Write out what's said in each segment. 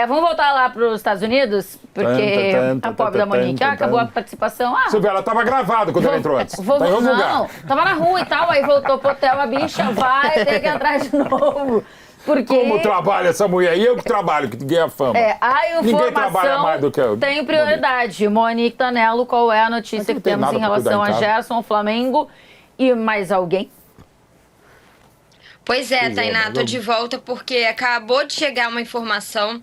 Vamos voltar lá para os Estados Unidos, porque a pobre da Monique acabou a participação. Você vê, ela estava gravada quando ela entrou antes. Não, estava na rua e tal, aí voltou pro hotel, a bicha vai ter que ir atrás de novo. Porque... Como trabalha essa mulher? E eu que trabalho, que ganha fama. A Ninguém trabalha mais do que eu. Tem prioridade. Monique Tanello, qual é a notícia que temos em relação a Gerson, Flamengo e mais alguém? Pois é, Tainá, tô de volta porque acabou de chegar uma informação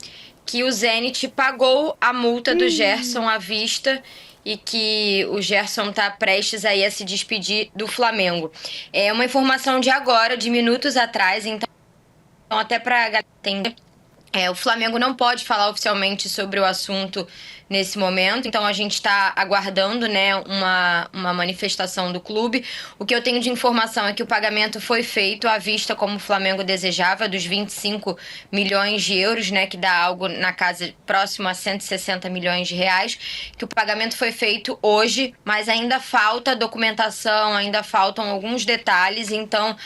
que o Zenit pagou a multa do Gerson à vista e que o Gerson tá prestes aí a se despedir do Flamengo. É uma informação de agora, de minutos atrás, então até pra galera entender. O Flamengo não pode falar oficialmente sobre o assunto nesse momento, então a gente está aguardando, né, uma manifestação do clube. O que eu tenho de informação é que o pagamento foi feito à vista como o Flamengo desejava, dos 25 milhões de euros, né, que dá algo na casa próximo a 160 milhões de reais, que o pagamento foi feito hoje, mas ainda falta documentação, ainda faltam alguns detalhes, então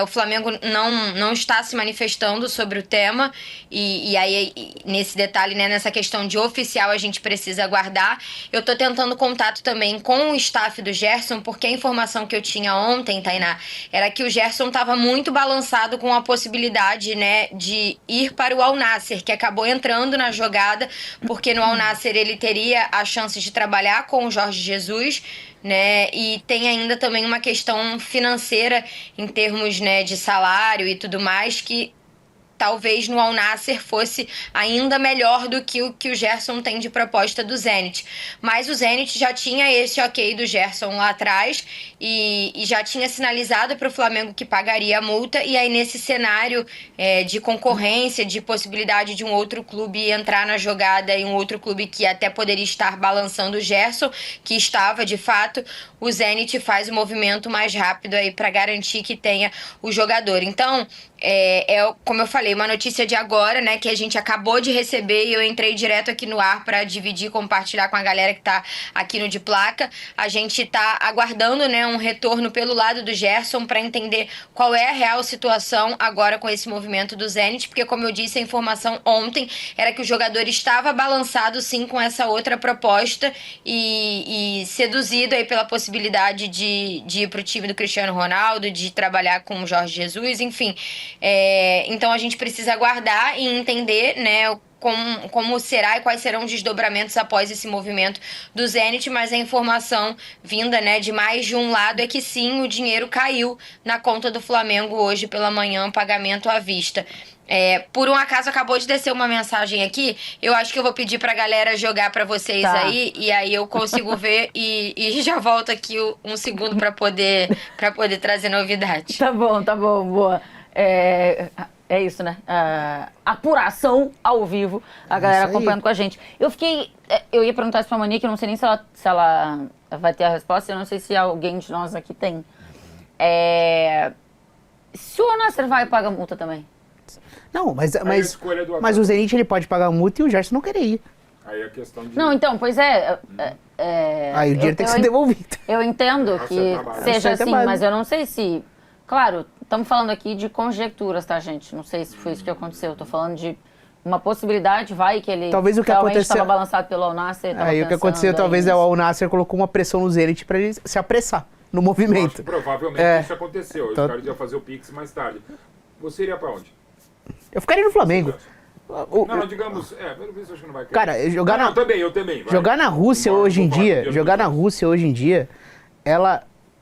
o Flamengo não está se manifestando sobre o tema e aí nesse detalhe, né, nessa questão de oficial a gente precisa aguardar. Eu tô tentando contato também com o staff do Gerson, porque a informação que eu tinha ontem, Tainá, era que o Gerson estava muito balançado com a possibilidade, né, de ir para o Al Nassr, que acabou entrando na jogada, porque no Al Nassr ele teria a chance de trabalhar com o Jorge Jesus, né, e tem ainda também uma questão financeira em termos, né, de salário e tudo mais, que talvez no Al Nassr fosse ainda melhor do que o Gerson tem de proposta do Zenit. Mas o Zenit já tinha esse ok do Gerson lá atrás e já tinha sinalizado para o Flamengo que pagaria a multa. E aí nesse cenário de concorrência, de possibilidade de um outro clube entrar na jogada e um outro clube que até poderia estar balançando o Gerson, que estava de fato, o Zenit faz o movimento mais rápido aí para garantir que tenha o jogador. Então, como eu falei, uma notícia de agora, né, que a gente acabou de receber e eu entrei direto aqui no ar para dividir, compartilhar com a galera que tá aqui no De Placa. A gente tá aguardando, né, um retorno pelo lado do Gerson para entender qual é a real situação agora com esse movimento do Zenit, porque como eu disse, a informação ontem era que o jogador estava balançado sim com essa outra proposta e seduzido aí pela possibilidade de ir pro time do Cristiano Ronaldo, de trabalhar com o Jorge Jesus, enfim. Então a gente precisa aguardar e entender, né, como será e quais serão os desdobramentos após esse movimento do Zenit, mas a informação vinda, né, de mais de um lado é que sim, o dinheiro caiu na conta do Flamengo hoje pela manhã, pagamento à vista. Por um acaso acabou de descer uma mensagem aqui, eu acho que eu vou pedir pra galera jogar pra vocês aí, e aí eu consigo ver e já volto aqui um segundo pra poder trazer novidade. Tá bom, boa. É isso, né? Apuração ao vivo, a galera acompanhando com a gente. Eu ia perguntar isso pra Monique, eu não sei nem se ela vai ter a resposta, eu não sei se alguém de nós aqui tem. Se o Al Nassr vai pagar multa também? Não, mas o Zenit ele pode pagar a multa e o Gerson não querer ir. Aí a questão de... Não, então, pois é. Aí o dinheiro tem que ser devolvido. Eu entendo que seja assim, mas eu não sei se... Claro, estamos falando aqui de conjecturas, tá, gente? Não sei se foi isso que aconteceu. Estou falando de uma possibilidade, vai, que ele talvez o que realmente estava balançado pelo Al Nassr. Aí o que aconteceu talvez é o Al Nassr colocou uma pressão no Zenit para ele se apressar no movimento. Acho que provavelmente isso aconteceu. Os caras iam fazer o Pix mais tarde. Você iria para onde? Eu ficaria no Flamengo. Não, digamos, pelo visto acho que não vai querer. Cara, jogar eu também. Vai. Jogar na Rússia hoje em dia,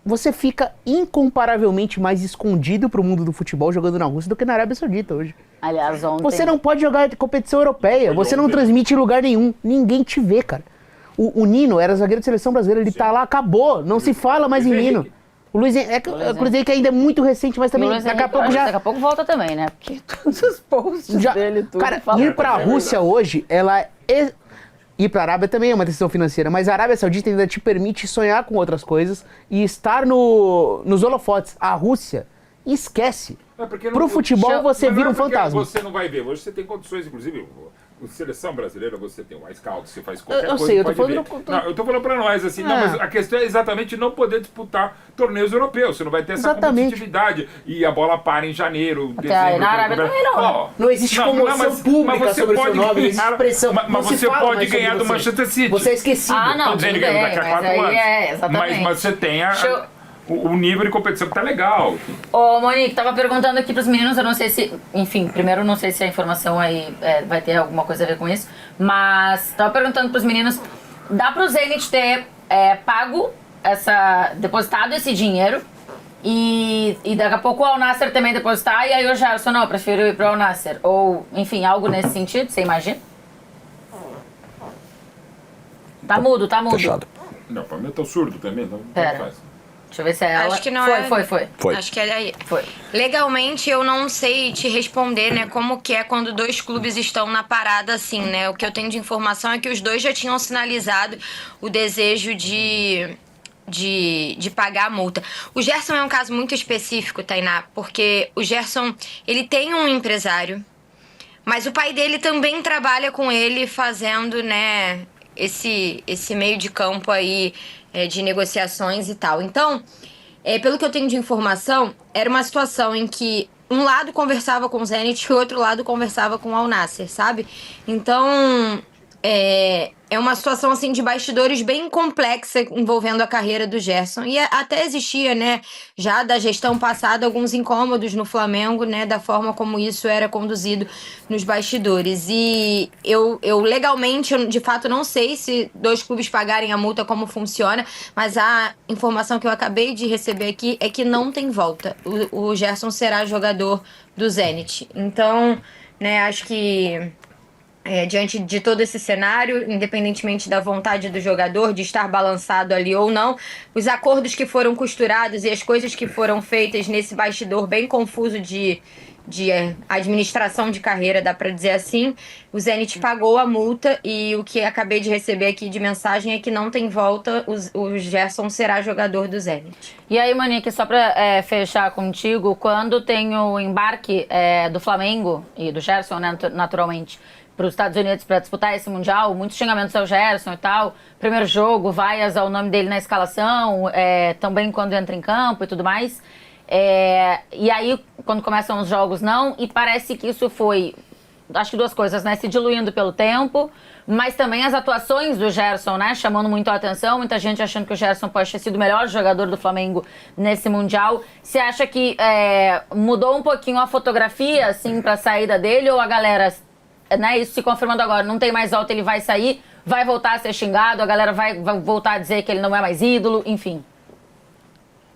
você fica incomparavelmente mais escondido pro mundo do futebol jogando na Rússia do que na Arábia Saudita hoje. Aliás, ontem... Você não pode jogar competição europeia, você não transmite em lugar nenhum, ninguém te vê, cara. O Nino era zagueiro de seleção brasileira, ele tá lá, acabou, não se fala mais em Nino. O Luiz Henrique ainda é muito recente, mas também daqui a pouco volta também, né? Porque todos os posts dele, tudo. Cara, ir pra Rússia hoje, ir pra Arábia também é uma decisão financeira, mas a Arábia Saudita ainda te permite sonhar com outras coisas e estar nos holofotes. A Rússia, esquece. Pro futebol você vira um fantasma. Você não vai ver. Hoje você tem condições, inclusive, seleção brasileira, você tem um scout, você faz qualquer eu coisa. sei, eu tô pode ver. falando. Não, eu tô falando pra nós, assim, não, mas a questão é exatamente não poder disputar torneios europeus. Você não vai ter essa competitividade. E a bola para em janeiro, dezembro. Na Arábia também não. Não existe comoção pública sobre o seu nome, não existe pressão. Mas você pode ganhar do Manchester City. Você é esquecido. Não, Tô dizendo que daqui a 4 anos. Exatamente. Mas você tem o nível de competição que tá legal. Ô, Monique, tava perguntando aqui pros meninos, eu não sei se... Enfim, primeiro não sei se a informação aí vai ter alguma coisa a ver com isso, mas tava perguntando pros meninos, dá pro Zenit ter pago depositado esse dinheiro e daqui a pouco o Al Nassr também depositar e aí o Gerson, não, eu prefiro ir pro Al Nassr. Ou, enfim, algo nesse sentido, você imagina? Tá mudo. Fechado. Não, pra mim eu tô surdo também, então Pera. faz. Deixa eu ver se é ela... Acho que não Foi. Acho que é aí. Foi. Legalmente, eu não sei te responder, né, como que é quando dois clubes estão na parada assim, né? O que eu tenho de informação é que os dois já tinham sinalizado o desejo de pagar a multa. O Gerson é um caso muito específico, Tainá, porque o Gerson, ele tem um empresário, mas o pai dele também trabalha com ele fazendo, né, esse meio de campo aí de negociações e tal. Então, pelo que eu tenho de informação, era uma situação em que um lado conversava com o Zenit e o outro lado conversava com o Al Nassr, sabe? Então, é uma situação assim de bastidores bem complexa envolvendo a carreira do Gerson. E até existia, né, já da gestão passada, alguns incômodos no Flamengo, né, da forma como isso era conduzido nos bastidores. E eu legalmente, de fato, não sei se dois clubes pagarem a multa, como funciona, mas a informação que eu acabei de receber aqui é que não tem volta. O Gerson será jogador do Zenit. Então, né, acho que... diante de todo esse cenário, independentemente da vontade do jogador de estar balançado ali ou não, os acordos que foram costurados e as coisas que foram feitas nesse bastidor bem confuso de administração de carreira, dá pra dizer assim, o Zenit pagou a multa e o que acabei de receber aqui de mensagem é que não tem volta, o Gerson será jogador do Zenit. E aí, Monique, só pra fechar contigo, quando tem o embarque do Flamengo e do Gerson, né, naturalmente, para os Estados Unidos para disputar esse Mundial, muitos xingamentos ao Gerson e tal. Primeiro jogo, vaias ao nome dele na escalação, também quando entra em campo e tudo mais. E aí, quando começam os jogos, não. E parece que isso foi, acho que duas coisas, né? Se diluindo pelo tempo, mas também as atuações do Gerson, né? Chamando muito a atenção. Muita gente achando que o Gerson pode ter sido o melhor jogador do Flamengo nesse Mundial. Você acha que mudou um pouquinho a fotografia, assim, para a saída dele? Ou a galera... Né, isso se confirmando agora, não tem mais volta, ele vai sair, vai voltar a ser xingado, a galera vai voltar a dizer que ele não é mais ídolo, enfim.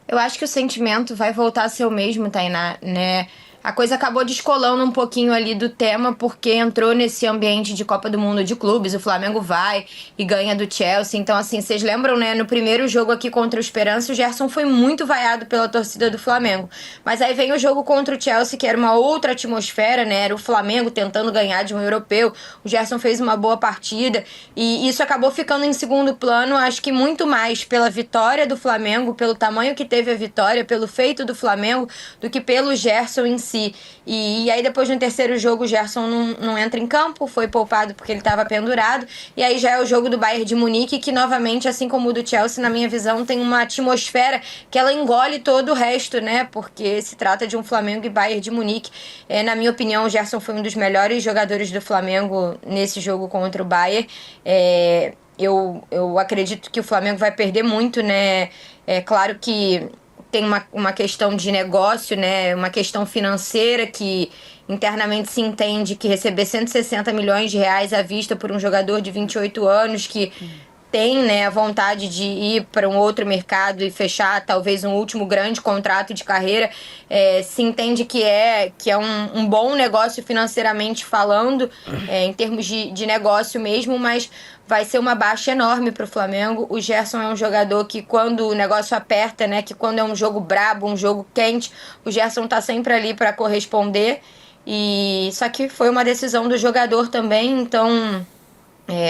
Eu acho que o sentimento vai voltar a ser o mesmo, Tainá, né? A coisa acabou descolando um pouquinho ali do tema, porque entrou nesse ambiente de Copa do Mundo de clubes, o Flamengo vai e ganha do Chelsea. Então, assim, vocês lembram, né, no primeiro jogo aqui contra o Esperance, o Gerson foi muito vaiado pela torcida do Flamengo. Mas aí vem o jogo contra o Chelsea, que era uma outra atmosfera, né, era o Flamengo tentando ganhar de um europeu. O Gerson fez uma boa partida e isso acabou ficando em segundo plano, acho que muito mais pela vitória do Flamengo, pelo tamanho que teve a vitória, pelo feito do Flamengo, do que pelo Gerson em si. E aí depois no terceiro jogo o Gerson não entra em campo, foi poupado porque ele estava pendurado, e aí já é o jogo do Bayern de Munique, que novamente, assim como o do Chelsea, na minha visão, tem uma atmosfera que ela engole todo o resto, né, porque se trata de um Flamengo e Bayern de Munique. Na minha opinião, o Gerson foi um dos melhores jogadores do Flamengo nesse jogo contra o Bayern. Eu acredito que o Flamengo vai perder muito, né, claro que tem uma questão de negócio, né, uma questão financeira que internamente se entende que receber 160 milhões de reais à vista por um jogador de 28 anos que tem, né, a vontade de ir para um outro mercado e fechar talvez um último grande contrato de carreira, se entende que é um bom negócio financeiramente falando, em termos de negócio mesmo, mas vai ser uma baixa enorme para o Flamengo. O Gerson é um jogador que quando o negócio aperta, né, que quando é um jogo brabo, um jogo quente, o Gerson tá sempre ali para corresponder. E só que foi uma decisão do jogador também, então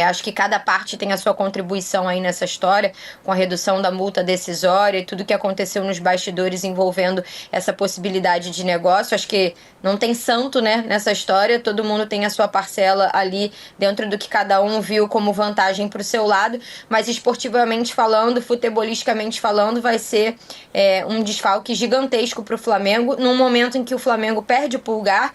Acho que cada parte tem a sua contribuição aí nessa história, com a redução da multa decisória e tudo que aconteceu nos bastidores envolvendo essa possibilidade de negócio. Acho que não tem santo, né, nessa história, todo mundo tem a sua parcela ali dentro do que cada um viu como vantagem para o seu lado, mas esportivamente falando, futebolisticamente falando, vai ser um desfalque gigantesco para o Flamengo, num momento em que o Flamengo perde o Pulgar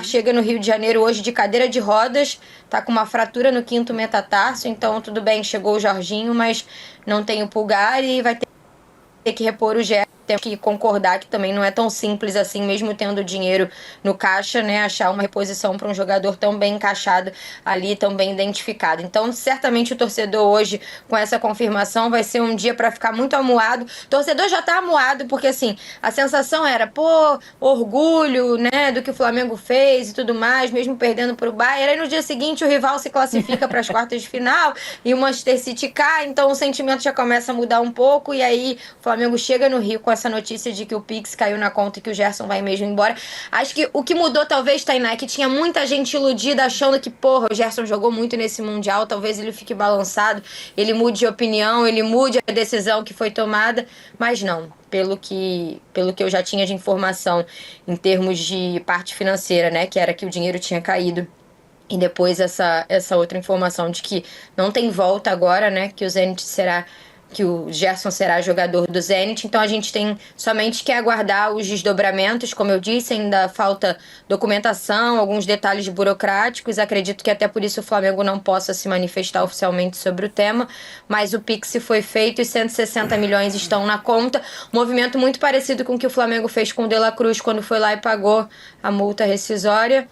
chega no Rio de Janeiro hoje de cadeira de rodas, tá com uma fratura no 5º metatarso, então tudo bem, chegou o Jorginho, mas não tem o Pulgar e vai ter que repor o Gerson. Temos que concordar que também não é tão simples assim, mesmo tendo dinheiro no caixa, né, achar uma reposição para um jogador tão bem encaixado ali, tão bem identificado. Então, certamente o torcedor hoje, com essa confirmação, vai ser um dia para ficar muito amuado. O torcedor já tá amuado, porque assim, a sensação era, orgulho, né, do que o Flamengo fez e tudo mais, mesmo perdendo para o Bayern. Aí no dia seguinte o rival se classifica para as quartas de final e o Manchester City cai, então o sentimento já começa a mudar um pouco, e aí o Flamengo chega no Rio com essa notícia de que o Pix caiu na conta e que o Gerson vai mesmo embora. Acho que o que mudou talvez, Tainá, é que tinha muita gente iludida achando que, o Gerson jogou muito nesse Mundial, talvez ele fique balançado, ele mude de opinião, ele mude a decisão que foi tomada, mas não. Pelo que eu já tinha de informação em termos de parte financeira, né, que era que o dinheiro tinha caído. E depois essa outra informação de que não tem volta agora, né, que o Gerson será jogador do Zenit, então a gente tem somente que aguardar os desdobramentos, como eu disse, ainda falta documentação, alguns detalhes burocráticos, acredito que até por isso o Flamengo não possa se manifestar oficialmente sobre o tema, mas o Pix foi feito e 160 milhões estão na conta, movimento muito parecido com o que o Flamengo fez com o De La Cruz quando foi lá e pagou a multa rescisória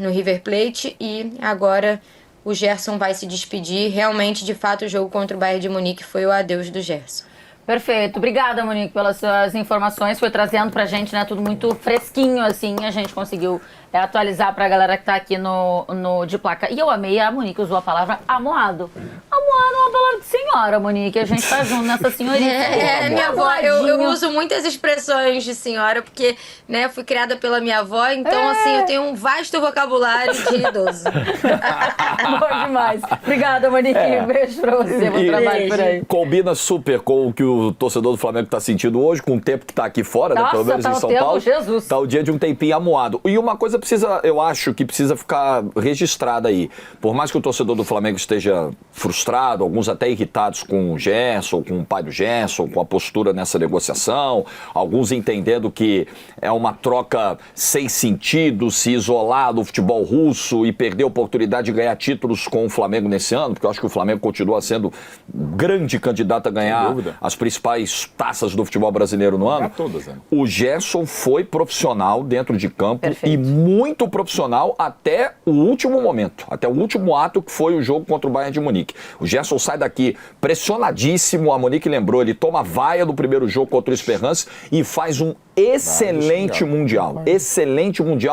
no River Plate, e agora o Gerson vai se despedir. Realmente, de fato, o jogo contra o Bayern de Munique foi o adeus do Gerson. Perfeito. Obrigada, Monique, pelas suas informações. Foi trazendo pra gente, né, tudo muito fresquinho, assim. A gente conseguiu atualizar pra galera que tá aqui no De Placa. E eu amei, a Monique usou a palavra amoado. Amoado é uma palavra de senhora, Monique. A gente tá junto nessa senhoria. Minha avó, eu uso muitas expressões de senhora, porque, né, fui criada pela minha avó, então, assim, eu tenho um vasto vocabulário de idoso. Bom demais. Obrigada, Monique. Beijo pra você. Bom trabalho por aí. Combina super com o que o torcedor do Flamengo tá sentindo hoje, com o tempo que tá aqui fora, né, pelo menos tá em São Paulo. Jesus. Tá o dia de um tempinho amuado. E uma coisa eu acho que precisa ficar registrada aí. Por mais que o torcedor do Flamengo esteja frustrado, alguns até irritados com o Gerson, com o pai do Gerson, com a postura nessa negociação, alguns entendendo que é uma troca sem sentido, se isolar do futebol russo e perder a oportunidade de ganhar títulos com o Flamengo nesse ano, porque eu acho que o Flamengo continua sendo grande candidato a ganhar as principais taças do futebol brasileiro no ano. Todas, né? O Gerson foi profissional dentro de campo. Perfeito. E muito profissional até o último momento, até o último ato, que foi o jogo contra o Bayern de Munique. O Gerson sai daqui pressionadíssimo, a Monique lembrou, ele toma vaia do primeiro jogo contra o Esperance e faz um excelente mundial,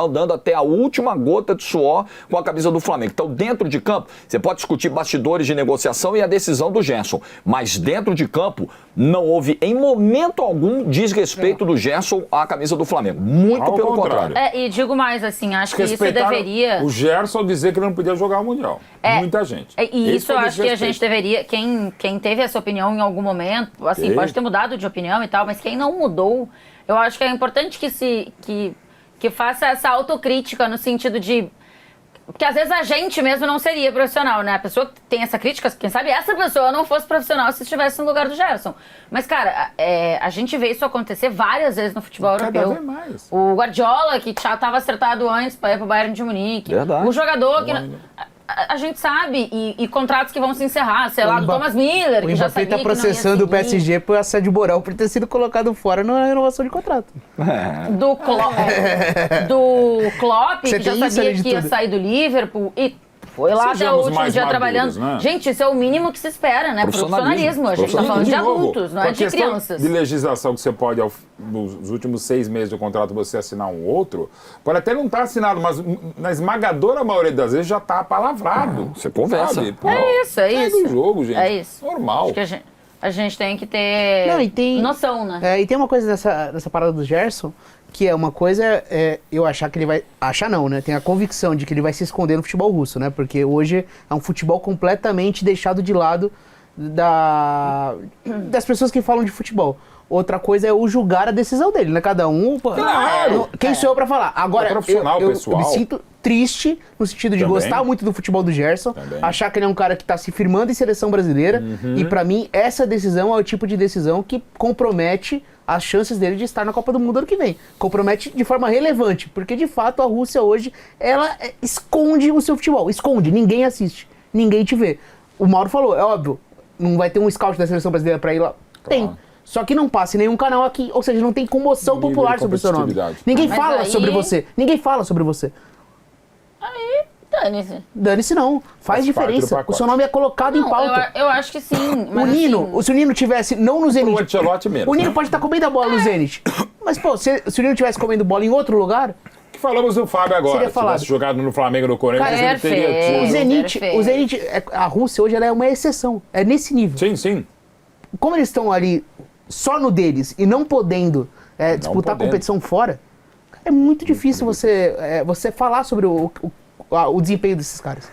dando até a última gota de suor com a camisa do Flamengo. Então, dentro de campo, você pode discutir bastidores de negociação e a decisão do Gerson, mas dentro de campo não houve em momento algum desrespeito do Gerson à camisa do Flamengo. Muito pelo contrário. E digo mais, assim, acho que isso deveria... o Gerson dizer que ele não podia jogar o Mundial. Muita gente. E isso eu acho que a gente deveria... Quem teve essa opinião em algum momento, assim, pode ter mudado de opinião e tal, mas quem não mudou, eu acho que é importante que faça essa autocrítica no sentido de... Porque às vezes a gente mesmo não seria profissional, né? A pessoa que tem essa crítica, quem sabe essa pessoa não fosse profissional se estivesse no lugar do Gerson. Mas, cara, a gente vê isso acontecer várias vezes no futebol europeu. Cada vez mais. O Guardiola, que já estava acertado antes para ir pro Bayern de Munique. Verdade. O jogador que... A gente sabe, e contratos que vão se encerrar, sei lá, do Thomas Miller, que já sabia tá processando o PSG por assédio moral por ter sido colocado fora na renovação de contrato. Do Klopp, que já sabia que ia sair do Liverpool, e foi lá até o último dia trabalhando. Né? Gente, isso é o mínimo que se espera, né? Profissionalismo. A gente tá falando de adultos, não é de crianças. De legislação que você pode, nos últimos 6 meses do contrato, você assinar um outro, pode até não estar assinado, mas na esmagadora maioria das vezes já está apalavrado. Você conversa. Pô, é isso. Do jogo, gente. É isso. Normal. Acho que a gente tem que ter noção, né? E tem uma coisa dessa parada do Gerson, que é uma coisa eu achar que ele vai... Achar não, né? Tenho a convicção de que ele vai se esconder no futebol russo, né? Porque hoje é um futebol completamente deixado de lado das pessoas que falam de futebol. Outra coisa é o julgar a decisão dele, né? Cada um... Claro! Quem sou eu pra falar? Agora, É profissional, eu pessoal. me sinto triste no sentido de Também. gostar muito do futebol do Gerson, Também. achar que ele é um cara que tá se firmando em seleção brasileira, e pra mim essa decisão é o tipo de decisão que compromete as chances dele de estar na Copa do Mundo ano que vem. Compromete de forma relevante, porque de fato a Rússia hoje, ela esconde o seu futebol, esconde, ninguém assiste, ninguém te vê. O Mauro falou, é óbvio, não vai ter um scout da seleção brasileira pra ir lá? Tem. Só que não passa em nenhum canal aqui, ou seja, não tem comoção Nível popular de sobre o seu nome. competitividade. Ninguém Mas fala aí- sobre você, ninguém fala sobre você. Aí, dane-se. Dane-se não, faz Faz parte do diferença. pacote. O seu nome é colocado em Não, pauta. eu acho que sim. O Mas Nino, assim, se o Nino tivesse não no O Zenit, Ancelotti mesmo. o Nino pode estar comendo a bola no Zenit. Mas, pô, se o Nino tivesse comendo bola em outro lugar, Que falamos do Fábio agora. Seria Se falado. tivesse jogado no Flamengo, no Corinthians, Cara, ele teria perfeito. o tido. Zenit, Perfeito. a Rússia hoje ela é uma exceção. É nesse nível. Sim, sim. Como eles estão ali só no deles e não podendo disputar podendo. competição fora, é muito difícil você falar sobre o desempenho desses caras.